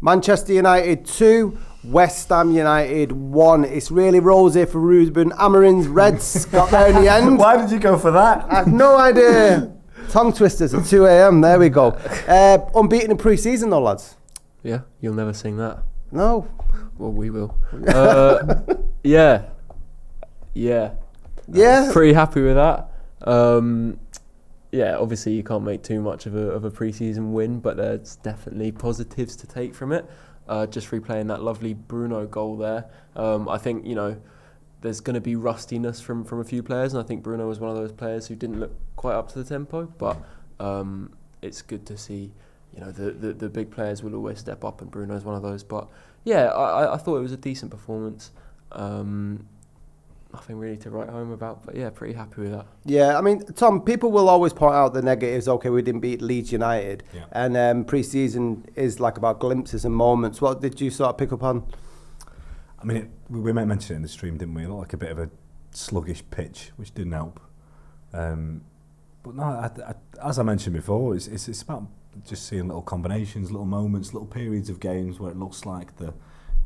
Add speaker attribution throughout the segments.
Speaker 1: Manchester United 2, West Ham United 1. It's really rosy for Ruben Amorim's Reds. Got there in the end.
Speaker 2: Why did you go for that?
Speaker 1: I have no idea. Tongue twisters at 2 a.m. There we go. Unbeaten in pre-season though, lads.
Speaker 3: Yeah, you'll never sing that.
Speaker 1: No.
Speaker 3: Well, we will. Yeah. Pretty happy with that. Yeah, obviously you can't make too much of a pre-season win, but there's definitely positives to take from it. Just replaying that lovely Bruno goal there. I think, there's going to be rustiness from a few players, and I think Bruno was one of those players who didn't look quite up to the tempo, but it's good to see, the big players will always step up, and Bruno's one of those. But yeah, I thought it was a decent performance. Nothing really to write home about, but yeah, pretty happy with that.
Speaker 1: Yeah, I mean, Tom, people will always point out the negatives. Okay, we didn't beat Leeds United, and pre-season is like about glimpses and moments. What did you sort of pick up on?
Speaker 2: I mean, we might mention it in the stream, didn't we? It looked like a bit of a sluggish pitch, which didn't help. But no, as I mentioned before, it's about just seeing little combinations, little moments, little periods of games where it looks like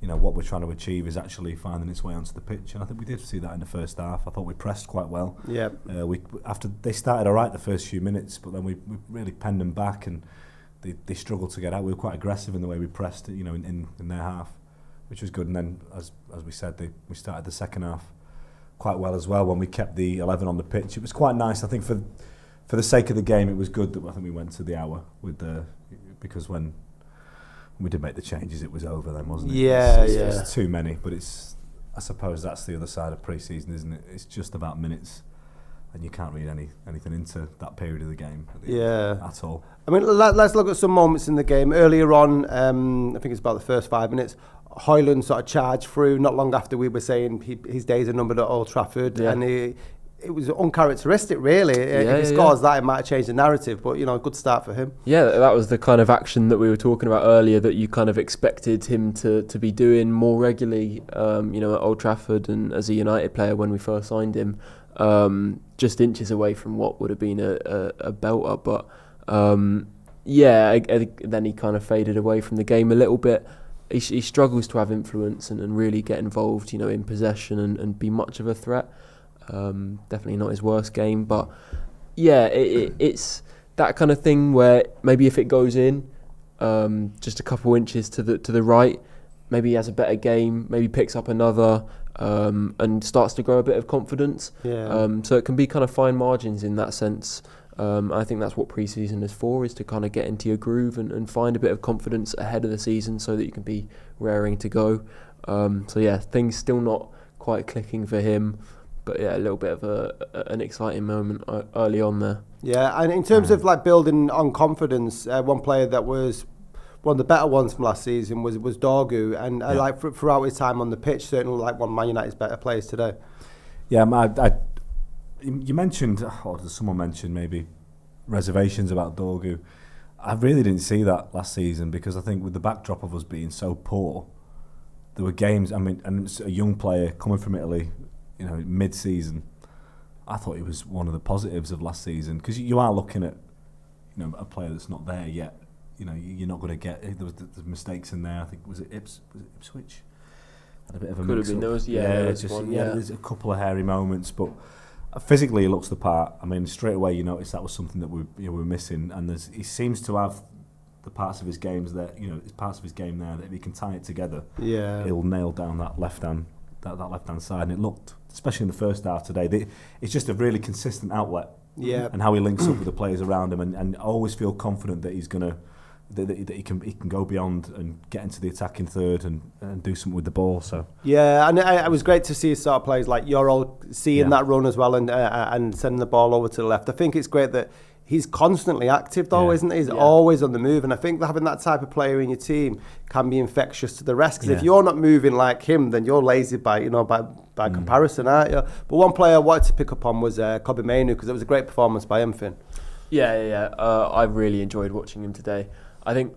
Speaker 2: what we're trying to achieve is actually finding its way onto the pitch, and I think we did see that in the first half. I thought we pressed quite well.
Speaker 1: Yeah.
Speaker 2: After they started all right the first few minutes, but then we really penned them back, and they struggled to get out. We were quite aggressive in the way we pressed, in their half, which was good. And then, as we said, we started the second half quite well as well when we kept the 11 on the pitch. It was quite nice. I think for the sake of the game, it was good that I think we went to the hour because when we did make the changes, it was over then, wasn't it?
Speaker 1: Yeah,
Speaker 2: it's too many, but I suppose that's the other side of pre-season, isn't it? It's just about minutes, and you can't read anything into that period of the game at all.
Speaker 1: I mean, let's look at some moments in the game. Earlier on, I think it's about the first 5 minutes, Højlund sort of charged through not long after we were saying his days are numbered at Old Trafford, and it was uncharacteristic, really. If he scores that, it might have changed the narrative, but, a good start for him.
Speaker 3: Yeah, that was the kind of action that we were talking about earlier that you kind of expected him to be doing more regularly, at Old Trafford and as a United player when we first signed him, just inches away from what would have been a belter. But, then he kind of faded away from the game a little bit. He struggles to have influence and really get involved, in possession and be much of a threat. Definitely not his worst game, but it's that kind of thing where maybe if it goes in just a couple inches to the right, maybe he has a better game, maybe picks up another and starts to grow a bit of confidence. So it can be kind of fine margins in that sense. I think that's what pre-season is for, is to kind of get into your groove and find a bit of confidence ahead of the season so that you can be raring to go. Things still not quite clicking for him. But a little bit of an exciting moment early on there. Yeah,
Speaker 1: and in terms of like building on confidence, one player that was one of the better ones from last season was Dorgu, and throughout his time on the pitch, certainly like one of Man United's better players today.
Speaker 2: Yeah, you mentioned, or someone mentioned maybe reservations about Dorgu. I really didn't see that last season because I think with the backdrop of us being so poor, there were games. I mean, and it's a young player coming from Italy. Mid-season, I thought he was one of the positives of last season because you are looking at, a player that's not there yet. You're not going to get. There was mistakes in there. I think was it Ipswich? Had a bit of a mix-up.
Speaker 3: Could have been.
Speaker 2: There's a couple of hairy moments, but physically he looks the part. I mean, straight away you notice that was something that we were missing, and he seems to have the parts of his games that parts of his game there that if he can tie it together, he'll nail down that left hand. That left-hand side, and it looked, especially in the first half today, it's just a really consistent outlet.
Speaker 1: Yeah.
Speaker 2: And how he links up with the players around him, and I always feel confident that he's gonna that he can go beyond and get into the attacking third and do something with the ball. So
Speaker 1: and it was great to see sort of players like Yorol seeing that run as well and sending the ball over to the left. I think it's great that he's constantly active though, isn't he? He's always on the move, and I think that having that type of player in your team can be infectious to the rest. Because if you're not moving like him, then you're lazy by comparison, aren't you? But one player I wanted to pick up on was Kobbie Mainoo, because it was a great performance by him, Finn.
Speaker 3: I really enjoyed watching him today. I think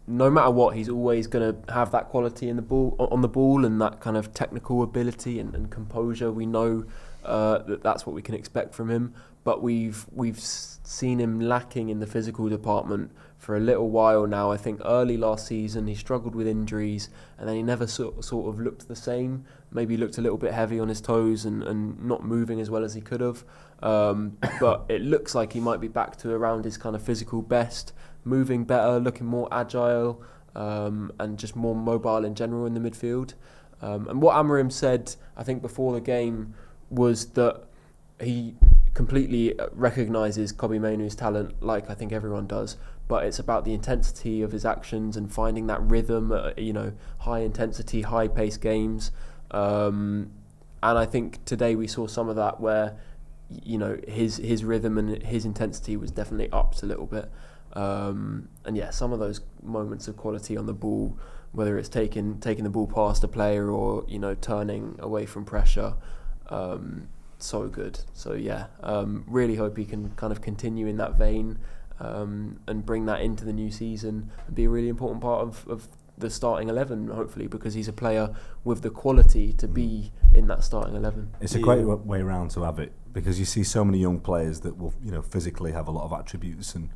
Speaker 3: no matter what, he's always going to have that quality on the ball and that kind of technical ability and composure. We know that's what we can expect from him, but we've seen him lacking in the physical department for a little while now. I think early last season he struggled with injuries, and then he never sort of looked the same. Maybe looked a little bit heavy on his toes and not moving as well as he could have. But it looks like he might be back to around his kind of physical best, moving better, looking more agile, and just more mobile in general in the midfield. And what Amorim said, I think, before the game was that he completely recognises Kobbie Mainoo's talent, like I think everyone does, but it's about the intensity of his actions and finding that rhythm, high intensity, high pace games. And I think today we saw some of that where, his rhythm and his intensity was definitely upped a little bit. And yeah, some of those moments of quality on the ball, whether it's taking the ball past a player or, turning away from pressure, so good. So yeah, really hope he can kind of continue in that vein, and bring that into the new season and be a really important part of the starting 11, hopefully, because he's a player with the quality to be in that starting 11.
Speaker 2: It's a great way round to have it, because you see so many young players that will, physically have a lot of attributes, and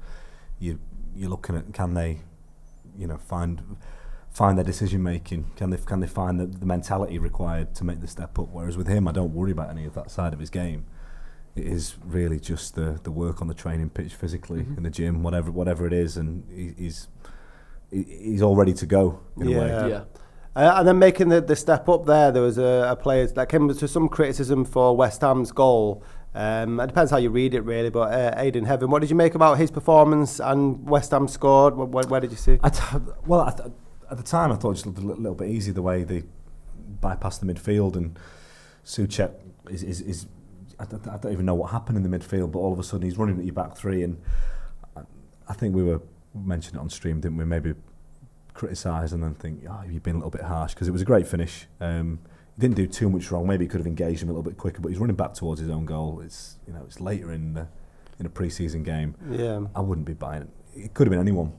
Speaker 2: you're looking at, can they, find their decision making? Can they find the mentality required to make the step up? Whereas with him, I don't worry about any of that side of his game. It is really just the work on the training pitch, physically, in the gym, whatever it is, and he's all ready to go in a way.
Speaker 3: Yeah.
Speaker 1: And then making the step up there was a player that came to some criticism for West Ham's goal. It depends how you read it, really, but Aiden Heaven, what did you make about his performance and West Ham scored? Where did you see?
Speaker 2: At the time, I thought it just looked a little bit easy the way they bypassed the midfield, and Souček is I don't even know what happened in the midfield, but all of a sudden he's running at your back three, and I think we mentioned it on stream, didn't we? Maybe criticise and then think, you've been a little bit harsh, because it was a great finish. He didn't do too much wrong. Maybe he could have engaged him a little bit quicker, but he's running back towards his own goal. It's it's later in a pre-season game.
Speaker 1: Yeah,
Speaker 2: I wouldn't be buying it. It could have been anyone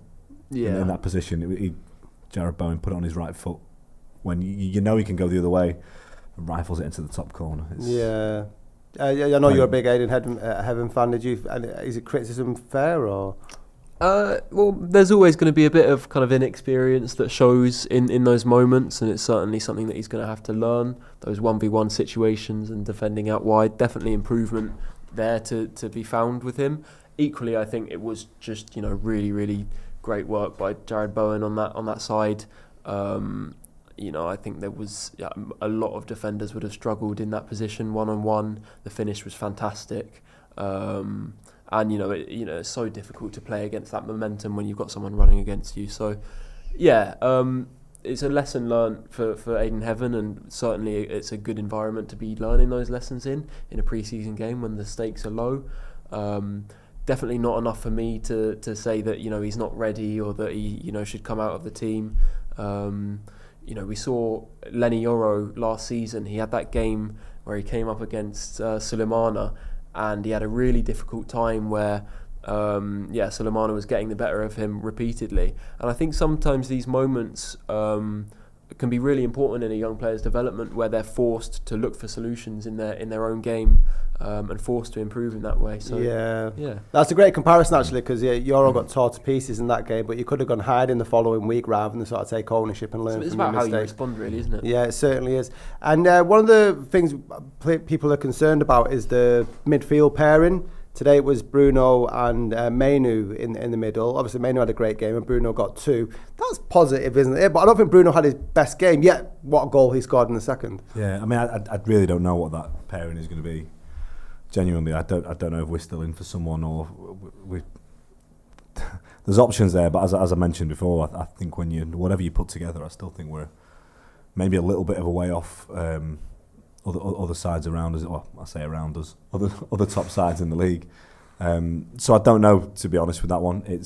Speaker 2: in that position. Jared Bowen put it on his right foot when he can go the other way and rifles it into the top corner.
Speaker 1: I know you're a big Aiden Heaven fan. Is it criticism fair or?
Speaker 3: Well, there's always going to be a bit of kind of inexperience that shows in those moments, and it's certainly something that he's going to have to learn. Those 1v1 situations and defending out wide, definitely improvement there to be found with him. Equally, I think it was just really, really great work by Jared Bowen on that side. I think there was a lot of defenders would have struggled in that position one-on-one. The finish was fantastic. And it's so difficult to play against that momentum when you've got someone running against you. So, it's a lesson learned for Aiden Heaven, and certainly it's a good environment to be learning those lessons in a pre-season game when the stakes are low. Definitely not enough for me to say that he's not ready or that he should come out of the team. We saw Lenny Yoro last season. He had that game where he came up against Sulemana, and he had a really difficult time where Sulemana was getting the better of him repeatedly. And I think sometimes these moments can be really important in a young player's development, where they're forced to look for solutions in their own game, and forced to improve in that way. So yeah,
Speaker 1: that's a great comparison actually, because Yoro got tore to pieces in that game, but you could have gone hiding the following week rather than sort of take ownership and learn from your mistakes.
Speaker 3: It's about how you respond, really, isn't it?
Speaker 1: Yeah, it certainly is. And one of the things people are concerned about is the midfield pairing. Today it was Bruno and Mainoo in the middle. Obviously Mainoo had a great game and Bruno got 2. That's positive, isn't it? But I don't think Bruno had his best game yet. What a goal he scored in the second.
Speaker 2: Yeah, I mean, I really don't know what that pairing is going to be. Genuinely, I don't know if we're still in for someone or we. There's options there, but as I mentioned before, I think whatever you put together, I still think we're maybe a little bit of a way off. Other sides around us, or I say around us, other top sides in the league. So I don't know, to be honest with that one. I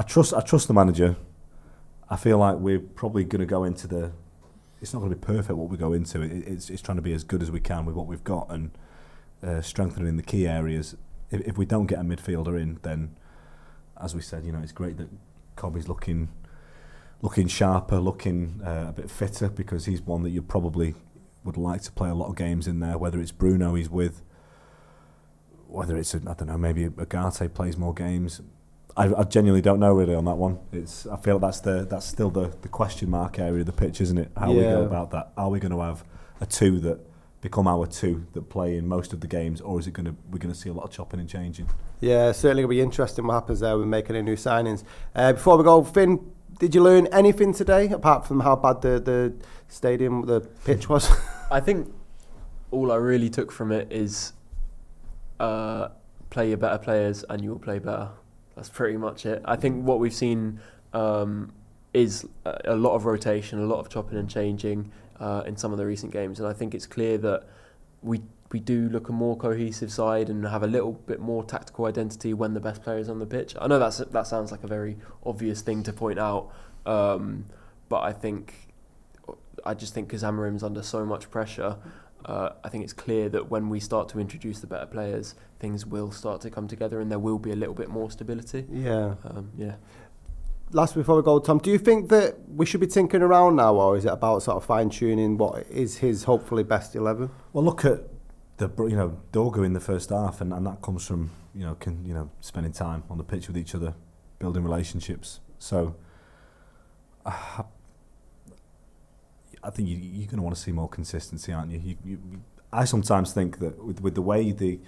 Speaker 2: trust the manager. I feel like we're probably going to go into it's not going to be perfect what we go into. It's trying to be as good as we can with what we've got and strengthening the key areas. If we don't get a midfielder in, then as we said, it's great that Cobby's looking sharper, looking a bit fitter, because he's one that you probably would like to play a lot of games in there, whether it's Bruno he's with, whether it's, I don't know, maybe Agate plays more games. I genuinely don't know really on that one. I feel that's still the question mark area of the pitch, isn't it? How we go about that. Are we going to have a two that become our two that play in most of the games, or is it we're going to see a lot of chopping and changing? Yeah,
Speaker 1: certainly going to be interesting what happens there with making any new signings. Before we go, Finn, did you learn anything today apart from how bad the stadium, the pitch was?
Speaker 3: I think all I really took from it is play your better players and you will play better. That's pretty much it. I think what we've seen is a lot of rotation, a lot of chopping and changing in some of the recent games, and I think it's clear that we do look a more cohesive side and have a little bit more tactical identity when the best player is on the pitch. I know that sounds like a very obvious thing to point out, but I just think because Amarim's under so much pressure, I think it's clear that when we start to introduce the better players, things will start to come together and there will be a little bit more stability.
Speaker 1: Yeah. Last before we go, Tom, do you think that we should be tinkering around now, or is it about sort of fine-tuning what is his hopefully best 11?
Speaker 2: Well, look at Dorgu in the first half, and that comes from spending time on the pitch with each other, building relationships. So I think you're going to want to see more consistency, aren't you? I sometimes think that with the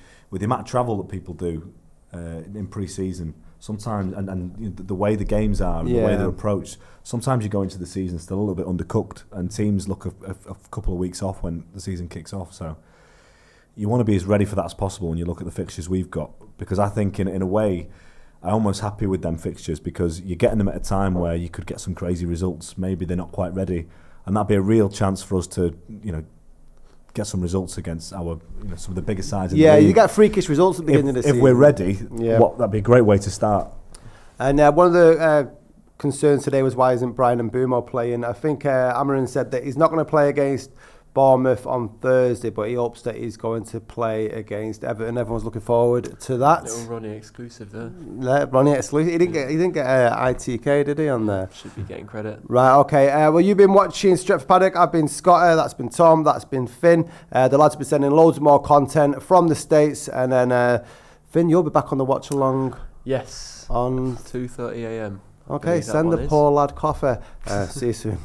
Speaker 2: amount of travel that people do in pre-season, sometimes and the way the games are and the way they're approached, sometimes you go into the season still a little bit undercooked, and teams look a couple of weeks off when the season kicks off. So you want to be as ready for that as possible when you look at the fixtures we've got, because I think in a way I'm almost happy with them fixtures, because you're getting them at a time where you could get some crazy results. Maybe they're not quite ready, and that'd be a real chance for us to get some results against our some of the bigger sides in the league.
Speaker 1: You get freakish results at the beginning of the season.
Speaker 2: If we're ready, that'd be a great way to start.
Speaker 1: And one of the concerns today was, why isn't Brian Mbumo playing? I think Amarin said that he's not going to play against Bournemouth on Thursday, but he hopes that he's going to play against Everton. Everyone's looking forward to that.
Speaker 3: Little Ronnie exclusive there.
Speaker 1: Ronnie exclusive. He didn't get ITK, did he, on there?
Speaker 3: Should be getting credit.
Speaker 1: Right, okay. Well, you've been watching Stretford Paddock. I've been Scott. That's been Tom. That's been Finn. The lads have been sending loads more content from the States. And then, Finn, you'll be back on the watch along.
Speaker 3: Yes.
Speaker 1: On
Speaker 3: 2:30 a.m.
Speaker 1: Okay, send the poor lad coffee. See you soon.